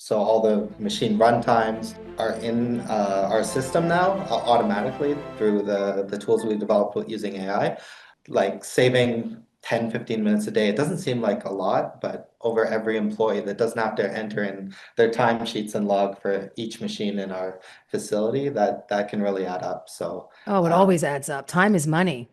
So all the machine runtimes are in our system now automatically through the tools we developed with using AI, like saving 10, 15 minutes a day. It doesn't seem like a lot, but over every employee that doesn't have to enter in their timesheets and log for each machine in our facility, that can really add up. So Oh, it um, always adds up. Time is money.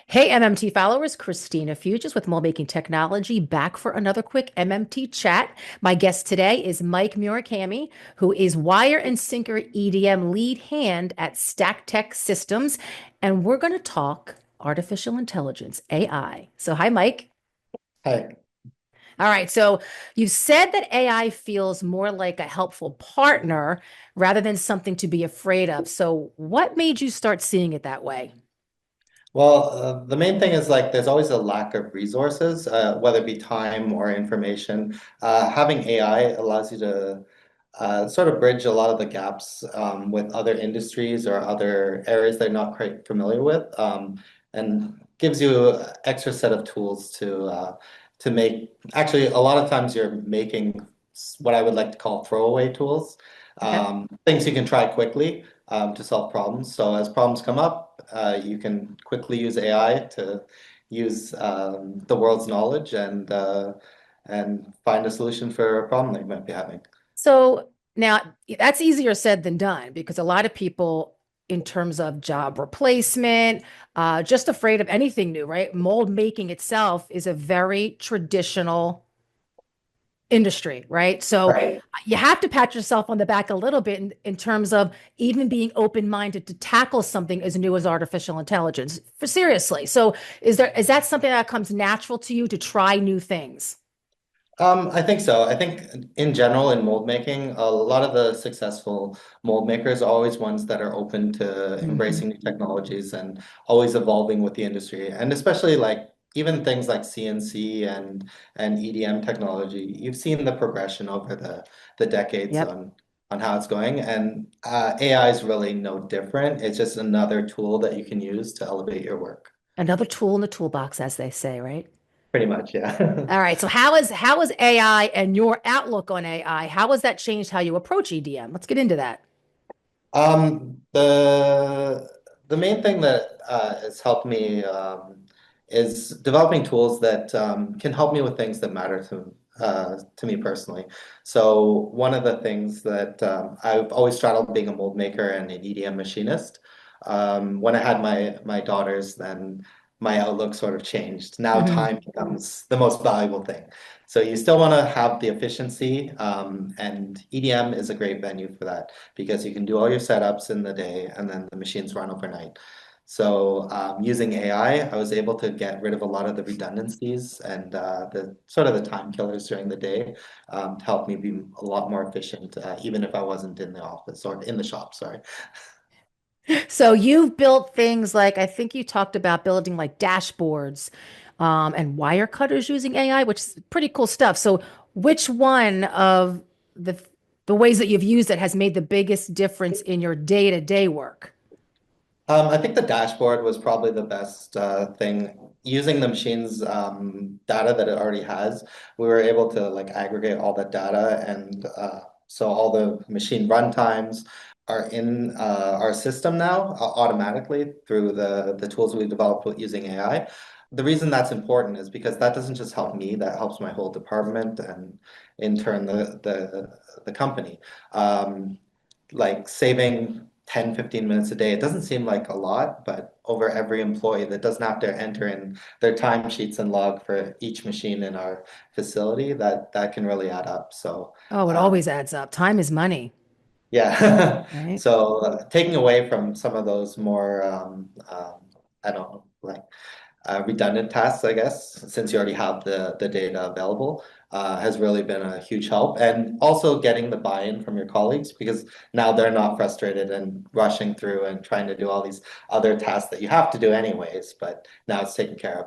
Hey, MMT followers, Christina Fuges with MoldMaking Technology back for another quick MMT chat. My guest today is Mike Murakami, who is wire and sinker EDM lead hand at StackTeck Systems. And we're going to talk artificial intelligence, AI. So, hi, Mike. hey. All right. So, you said that AI feels more like a helpful partner rather than something to be afraid of. So, what made you start seeing it that way? Well, the main thing is like there's always a lack of resources, whether it be time or information. Having AI allows you to sort of bridge a lot of the gaps with other industries or other areas they're not quite familiar with, and gives you an extra set of tools to make. Actually, a lot of times you're making what I would like to call throwaway tools, Okay. things you can try quickly to solve problems. So as problems come up, you can quickly use AI to use the world's knowledge and find a solution for a problem that you might be having. So now that's easier said than done because a lot of people, in terms of job replacement, just afraid of anything new, right? Mold making itself is a very traditional industry, right? So Right. you have to pat yourself on the back a little bit in terms of even being open-minded to tackle something as new as artificial intelligence. For seriously. So is that something that comes natural to you to try new things? I think so. I think in general in mold making, a lot of the successful mold makers are always ones that are open to Mhm. embracing new technologies and always evolving with the industry. And especially like even things like CNC and EDM technology, you've seen the progression over the decades Yep. on how it's going. And AI is really no different. It's just another tool that you can use to elevate your work. Another tool in the toolbox, as they say, right? Pretty much, yeah. All right. So how is AI and your outlook on AI? How has that changed how you approach EDM? Let's get into that. The main thing that has helped me is developing tools that can help me with things that matter to me personally. So one of the things that I've always straddled being a mold maker and an EDM machinist. When I had my daughters, then my outlook sort of changed. Now Hmm. time becomes the most valuable thing. So you still want to have the efficiency, and EDM is a great venue for that because you can do all your setups in the day and then the machines run overnight. So using AI, I was able to get rid of a lot of the redundancies and the sort of the time killers during the day to help me be a lot more efficient, even if I wasn't in the office or in the shop, sorry. So you've built things like I think you talked about building like dashboards, and wire cutters using AI, which is pretty cool stuff. So which one of the the ways that you've used it has made the biggest difference in your day-to-day work? I think the dashboard was probably the best thing. Using the machine's data that it already has, we were able to like aggregate all that data, and so all the machine runtimes are in our system now automatically through the tools we developed with using AI. The reason that's important is because that doesn't just help me, that helps my whole department and in turn the company. Um, like saving 10, 15 minutes a day. It doesn't seem like a lot, but over every employee that doesn't have to enter in their timesheets and log for each machine in our facility, that can really add up. So Oh, it um, always adds up. Time is money, yeah. right? So taking away from some of those more I don't know, like redundant tasks, I guess, since you already have the data available, has really been a huge help. And also getting the buy-in from your colleagues because now they're not frustrated and rushing through and trying to do all these other tasks that you have to do anyways, but now it's taken care of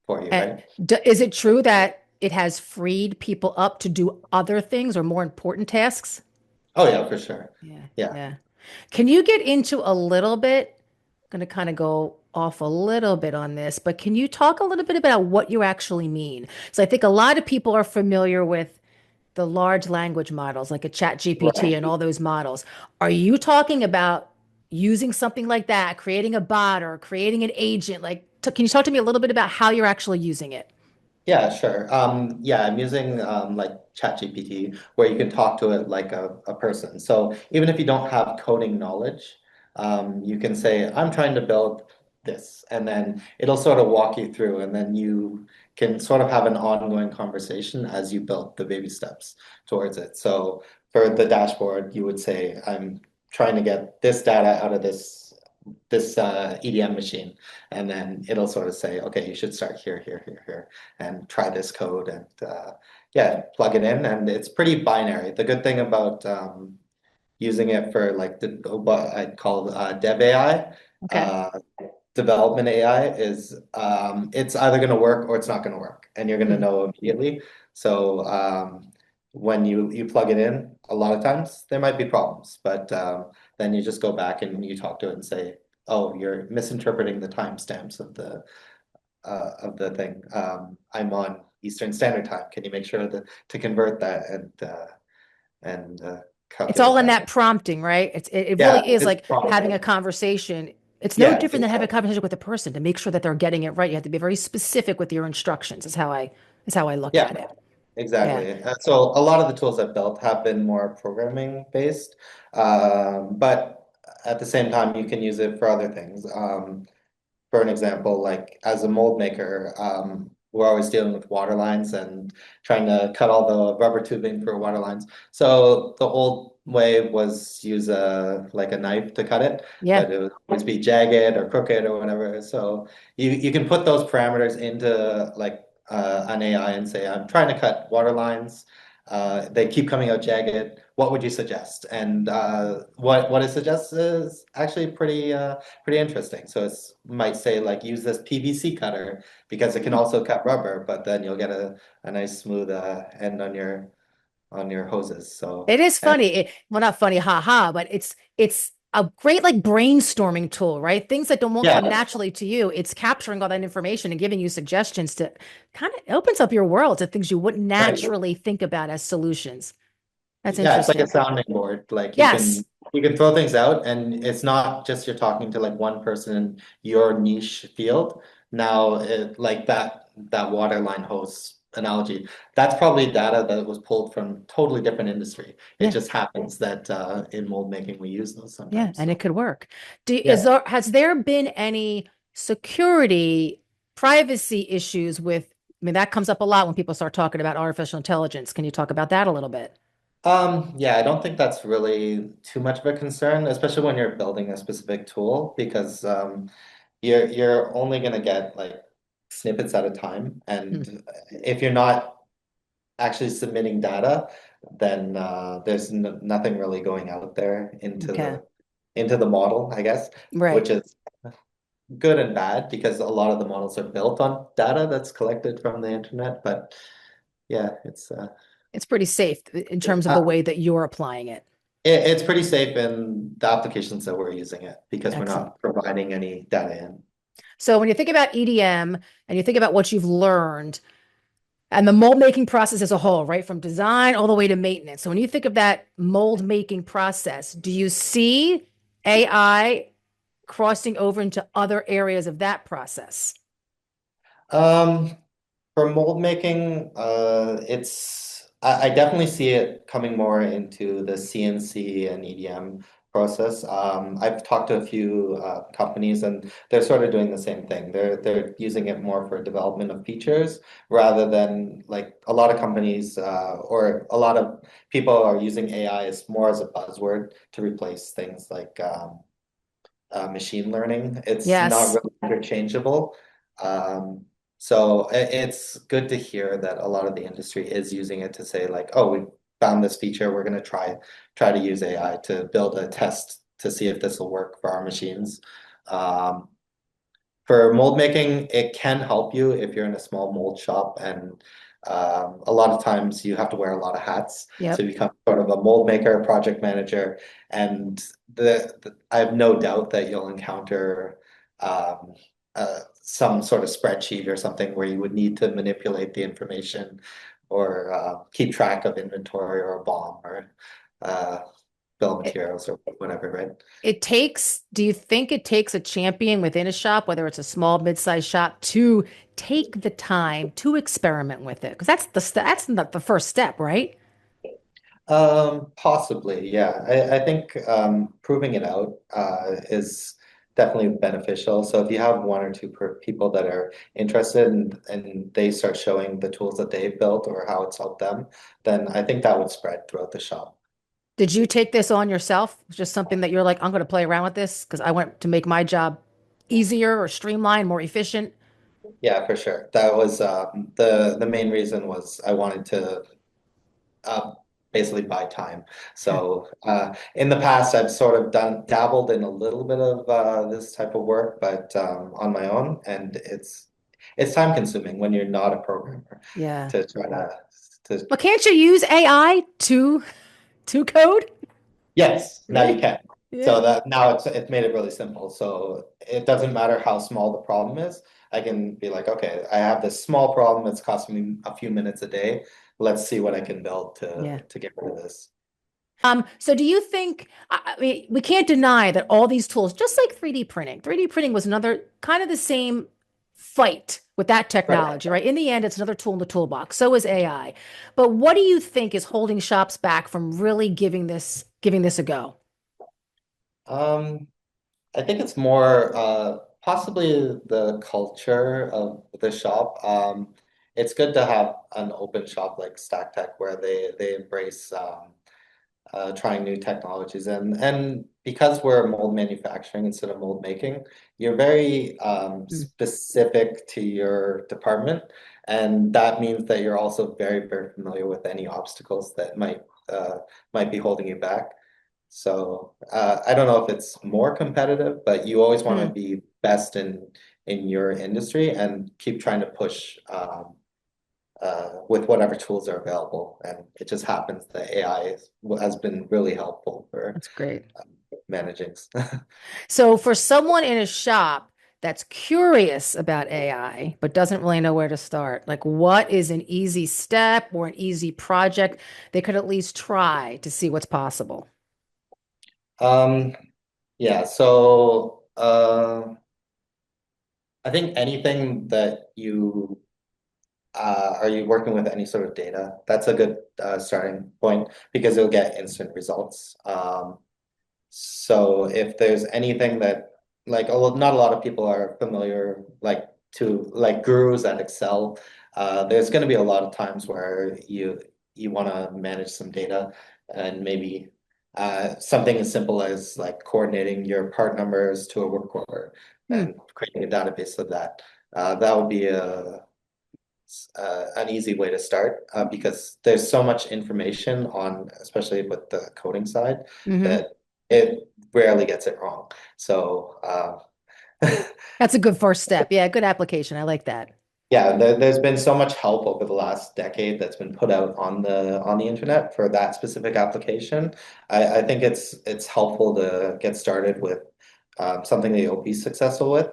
for you, And right? is it true that it has freed people up to do other things or more important tasks? Oh yeah, for sure. Yeah, Yeah. yeah. Can you get into a little bit? I'm going to kind of go off a little bit on this, but can you talk a little bit about what you actually mean? So I think a lot of people are familiar with the large language models like a Chat GPT Right. and all those models, are you talking about using something like that, creating a bot or creating an agent? Like, can you talk to me a little bit about how you're actually using it? Yeah, sure. Yeah, I'm using like ChatGPT where you can talk to it like a person. So even if you don't have coding knowledge, you can say, I'm trying to build this, and then it'll sort of walk you through, and then you can sort of have an ongoing conversation as you build the baby steps towards it. So for the dashboard, you would say, I'm trying to get this data out of this EDM machine, and then it'll sort of say, okay, you should start here, here, here, here, and try this code, and yeah, plug it in, and it's pretty binary. The good thing about using it for like what I'd call dev AI, Okay. uh, development AI, is it's either going to work or it's not going to work, and you're going to Hmm. know immediately. So when you plug it in, a lot of times there might be problems, but then you just go back and you talk to it and say, "Oh, you're misinterpreting the timestamps of the thing. I'm on Eastern Standard Time. Can you make sure that to convert that and It's all calculate in that?" that prompting, right? It Yeah, really is it's like having a prompting. conversation. It's no Yeah, different than having a conversation with a person to make sure that they're getting it right. You have to be very specific with your instructions, is how I look yeah, at it. Yeah. exactly. So a lot of the tools I've built have been more programming based, but at the same time, you can use it for other things. For an example, like as a mold maker, we're always dealing with water lines and trying to cut all the rubber tubing for water lines. So the old way was use a knife to cut it, Yeah. but it would always be jagged or crooked or whatever. So you can put those parameters into like an AI and say, I'm trying to cut water lines. They keep coming out jagged. What would you suggest? And what it suggests is actually pretty interesting. So it's might say like use this PVC cutter because it can Hmm. also cut rubber, but then you'll get a nice smooth end on your hoses. So It is and funny. Well, not funny, haha, but it's a great like brainstorming tool, right? Things that don't won't come yeah, naturally to you. It's capturing all that information and giving you suggestions to kind of opens up your world to things you wouldn't right. naturally think about as solutions. That's Yeah, it's like a interesting. sounding board. Like Yes. you can throw things out and it's not just you're talking to like one person in your niche field. Now like that water line hose analogy, that's probably data that was pulled from totally different industry. It Yeah. just happens that in mold making we use those Yeah, sometimes. and it So could work. yeah. Has there been any security, privacy issues with, I mean, that comes up a lot when people start talking about artificial intelligence. Can you talk about that a little bit? Yeah, I don't think that's really too much of a concern, especially when you're building a specific tool, because you're only gonna get like snippets at a time, Hmm. and if you're not actually submitting data, then there's n nothing really going out there Okay. into the model, I guess, Right. which is good and bad because a lot of the models are built on data that's collected from the internet. But yeah, It's pretty safe in terms of the uh, way that you're applying it. it's pretty safe in the applications that we're using it because we're Excellent. not providing any data in. So when you think about EDM and you think about what you've learned and the mold making process as a whole, right, from design all the way to maintenance. So when you think of that mold making process, do you see AI crossing over into other areas of that process? Um, For mold making, I definitely see it coming more into the CNC and EDM process. I've talked to a few companies and they're sort of doing the same thing. They're using it more for development of features rather than like a lot of companies or a lot of people are using AI as more as a buzzword to replace things like machine learning. It's not Yes. really interchangeable. Um, so it's good to hear that a lot of the industry is using it to say like, oh, we found this feature. We're going to try to use AI to build a test to see if this will work for our machines. Um, for mold making, it can help you if you're in a small mold shop, and a lot of times you have to wear a lot of hats. So Yep. you become sort of a mold maker, project manager, and I have no doubt that you'll encounter um, some sort of spreadsheet or something where you would need to manipulate the information. or keep track of inventory or a BOM or uh, bill of It, materials or whatever, right? do you think it takes a champion within a shop, whether it's a small, mid-sized shop, to take the time to experiment with it? Because that's not the first step, right? Possibly, yeah. I think proving it out is definitely beneficial. So if you have one or two people that are interested and they start showing the tools that they've built or how it's helped them, then I think that would spread throughout the shop. Did you take this on yourself? Just something that you're like, I'm going to play around with this because I want to make my job easier or streamlined, more efficient? Yeah, for sure. That was the main reason was I wanted to uh, basically buy time. So in the past, I've sort of dabbled in a little bit of this type of work, but on my own, and it's time consuming when you're not a programmer Yeah. to try to But can't you use AI to code? yes, now Yeah. you can. So Yeah. that now it's made it really simple. So it doesn't matter how small the problem is. I can be like, okay, I have this small problem. It's costing me a few minutes a day. Let's see what I can build Yeah. to get rid of this. So do you think, I mean, we can't deny that all these tools, just like 3D printing was another kind of the same fight with that Right. technology, right? In the end, it's another tool in the toolbox. So is AI. But what do you think is holding shops back from really giving this a go? Um, I think it's more possibly the culture of the shop. It's good to have an open shop like StackTeck where they embrace trying new technologies and because we're mold manufacturing instead of mold making, you're very Mm, specific to your department, and that means that you're also very familiar with any obstacles that might be holding you back. So I don't know if it's more competitive, but you always want to mm. be best in your industry and keep trying to push with whatever tools are available. And it just happens that has been really helpful for That's great. managing. So for someone in a shop that's curious about AI, but doesn't really know where to start, like what is an easy step or an easy project they could at least try to see what's possible? Um, yeah, so I think anything that you are you working with any sort of data? That's a good starting point because you'll get instant results. So if there's anything that not a lot of people are familiar to like gurus at Excel, there's going to be a lot of times where you want to manage some data and maybe something as simple as like coordinating your part numbers to a work order Hmm. and creating a database of that. That would be an easy way to start because there's so much information on, especially with the coding side, Hmm. that it rarely gets it wrong. So That's a good first step. Yeah, good application. I like that. yeah, there's been so much help over the last decade that's been put out on the internet for that specific application. I think it's helpful to get started with something that you'll be successful with.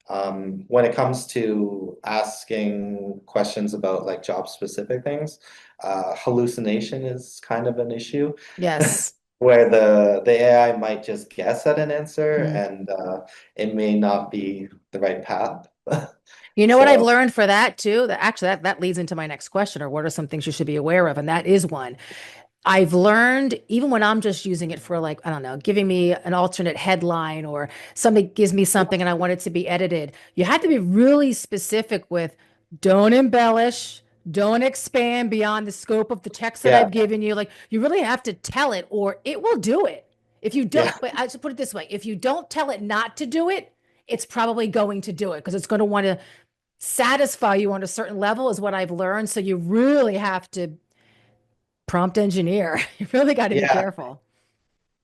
When it comes to asking questions about like job specific things, hallucination is kind of an issue Yes. where the AI might just guess at an answer Hmm. and it may not be the right path. You know what I've So learned for that too? That actually that leads into my next question, or what are some things you should be aware of? And that is one. I've learned, even when I'm just using it for like, I don't know, giving me an alternate headline or somebody gives me something and I want it to be edited, you have to be really specific with don't embellish, don't expand beyond the scope of the text that yeah, I've given you. Like you really have to tell it or it will do it. If you don't, yeah. but I should put it this way, if you don't tell it not to do it, it's probably going to do it because it's going to want to satisfy you on a certain level is what I've learned. So you really have to prompt engineer. You really got to be Yeah, careful.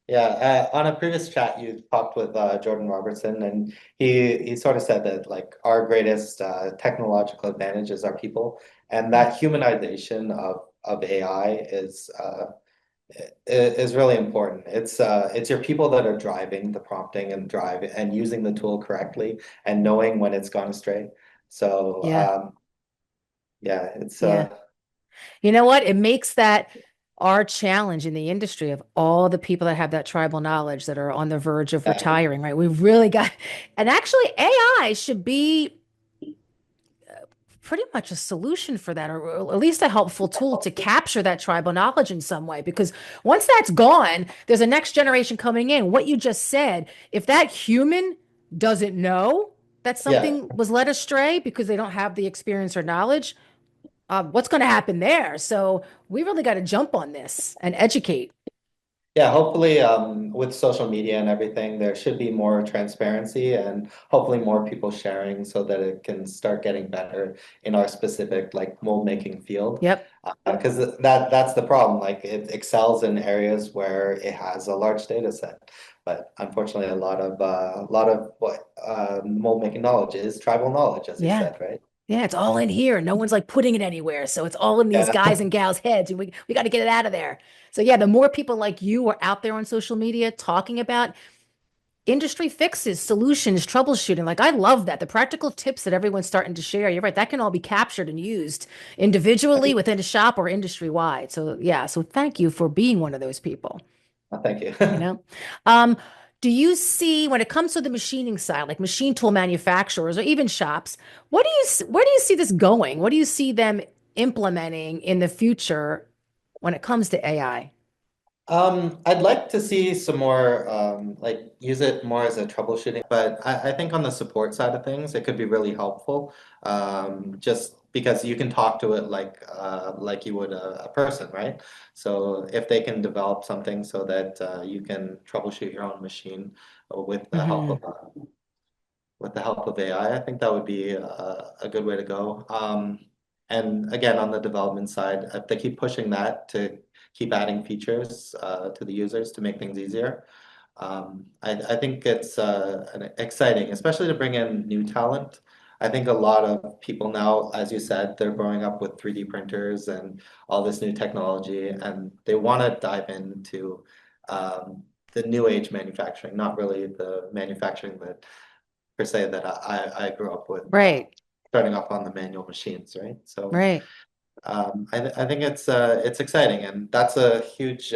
yeah. On a previous chat, you talked with Jordan Robertson, and he sort of said that like our greatest technological advantage is our people, and that humanization of AI is really important. It's your people that are driving the prompting and drive and using the tool correctly and knowing when it's gone astray. So Yeah. yeah, it's Yeah. You know what? It makes that our challenge in the industry of all the people that have that tribal knowledge that are on the verge of Yeah, retiring, right? We've really got, and actually AI should be pretty much a solution for that, or at least a helpful tool to capture that tribal knowledge in some way. Because once that's gone, there's a next generation coming in. What you just said, if that human doesn't know that yeah. something was led astray because they don't have the experience or knowledge, what's going to happen there? So we really got to jump on this and educate. Yeah, hopefully, with social media and everything, there should be more transparency and hopefully more people sharing so that it can start getting better in our specific like mold making field. Yep. Because that's the problem. Like it excels in areas where it has a large data set. But unfortunately, a lot of what mold making knowledge is tribal knowledge, as you Yeah. said, right? Yeah, it's all in here. No one's like putting it anywhere. So it's all in these Yeah. guys and gals' heads, and we got to get it out of there. So yeah, the more people like you are out there on social media talking about industry fixes, solutions, troubleshooting, like I love that. The practical tips that everyone's starting to share, you're right, that can all be captured and used individually within a shop or industry wide. So yeah, so thank you for being one of those people. Thank you. You know, um, do you see when it comes to the machining side, like machine tool manufacturers or even shops, where do you see this going? What do you see them implementing in the future when it comes to AI? I'd like to see some more, like use it more as a troubleshooting, but I think on the support side of things, it could be really helpful. Just because you can talk to it like you would a person, right? So if they can develop something so that you can troubleshoot your own machine with the help Hmm. of AI, I think that would be a good way to go. And again, on the development side, if they keep pushing that to keep adding features to the users to make things easier, I think it's exciting, especially to bring in new talent. I think a lot of people now, as you said, they're growing up with 3D printers and all this new technology, and they want to dive into the new age manufacturing, not really the manufacturing that per se that I grew up with, Right, starting off on the manual machines, right? So right. I think it's exciting, and that's a huge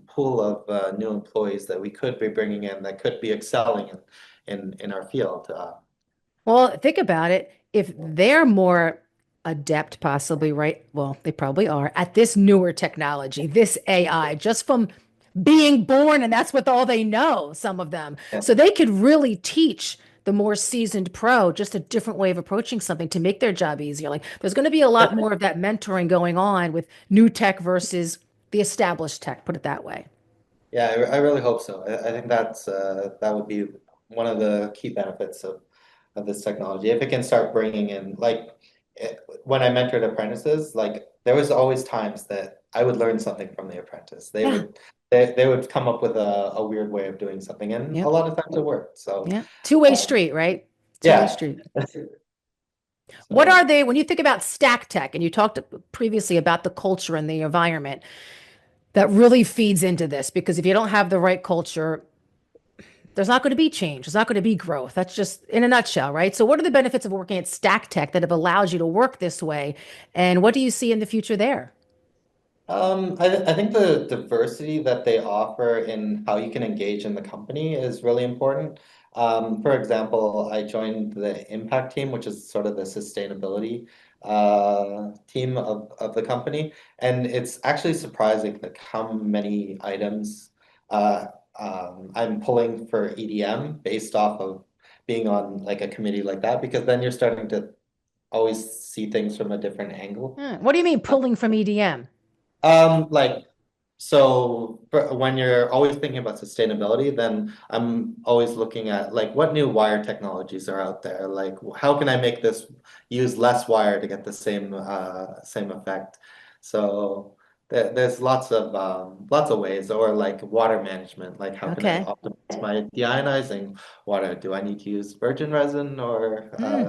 pool of new employees that we could be bringing in that could be excelling in our field. Well, think about it. If they're more adept, possibly, right? Well, they probably are at this newer technology, this AI, just from being born, and that's with all they know, some of them. Yeah, So they could really teach the more seasoned pro just a different way of approaching something to make their job easier. Like there's going to be a lot more of that mentoring going on with new tech versus the established tech, put it that way. yeah, I really hope so. I think that would be one of the key benefits of this technology. If it can start bringing in, like, when I mentored apprentices, like there was always times that I would learn something from the apprentice. Yeah. They would come up with a weird way of doing something, and a Yep. lot of times it worked. So, Yeah. Two-way um, street, right? Two-way yeah. street. What are So, they, when you think about StackTeck, and you talked previously about the culture and the environment that really feeds into this, because if you don't have the right culture, there's not going to be change. There's not going to be growth. That's just in a nutshell, right? So, what are the benefits of working at StackTech that have allowed you to work this way? And what do you see in the future there? I think the diversity that they offer in how you can engage in the company is really important. For example, I joined the impact team, which is sort of the sustainability team of the company. And it's actually surprising like how many items uh, I'm pulling for EDM based off of being on like a committee like that, because then you're starting to always see things from a different angle. What do you mean pulling from EDM? Like, so when you're always thinking about sustainability, then I'm always looking at like what new wire technologies are out there. Like, how can I make this use less wire to get the same effect? So there's lots of ways, or like water management. Like, how can I Okay. optimize my deionizing water? Do I need to use virgin resin or Hmm.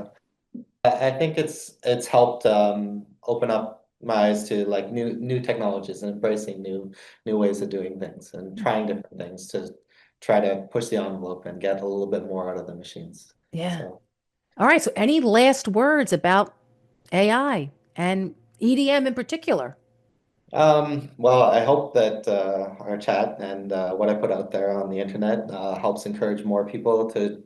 I think it's helped open up my eyes to like new technologies and embracing new ways of doing things and trying different things to try to push the envelope and get a little bit more out of the machines. Yeah. So All right. So, any last words about AI and EDM in particular? Well, I hope that our chat and what I put out there on the internet helps encourage more people to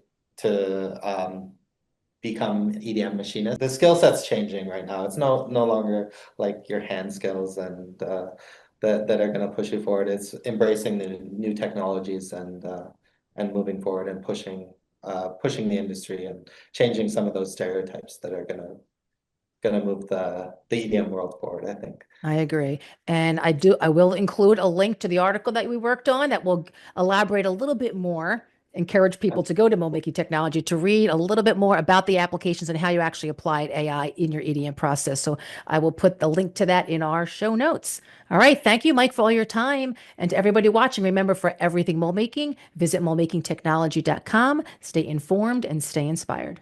become EDM machinists. The skill set's changing right now. It's no longer like your hand skills and that are going to push you forward. It's embracing the new technologies and moving forward and pushing the industry and changing some of those stereotypes that are gonna move the EDM world forward, I think. I agree. And I will include a link to the article that we worked on that will elaborate a little bit more, encourage people to go to MoldMaking Technology to read a little bit more about the applications and how you actually applied AI in your EDM process. So I will put the link to that in our show notes. All right. Thank you, Mike, for all your time. And to everybody watching, remember for everything mold making, visit moldmakingtechnology.com. Stay informed and stay inspired.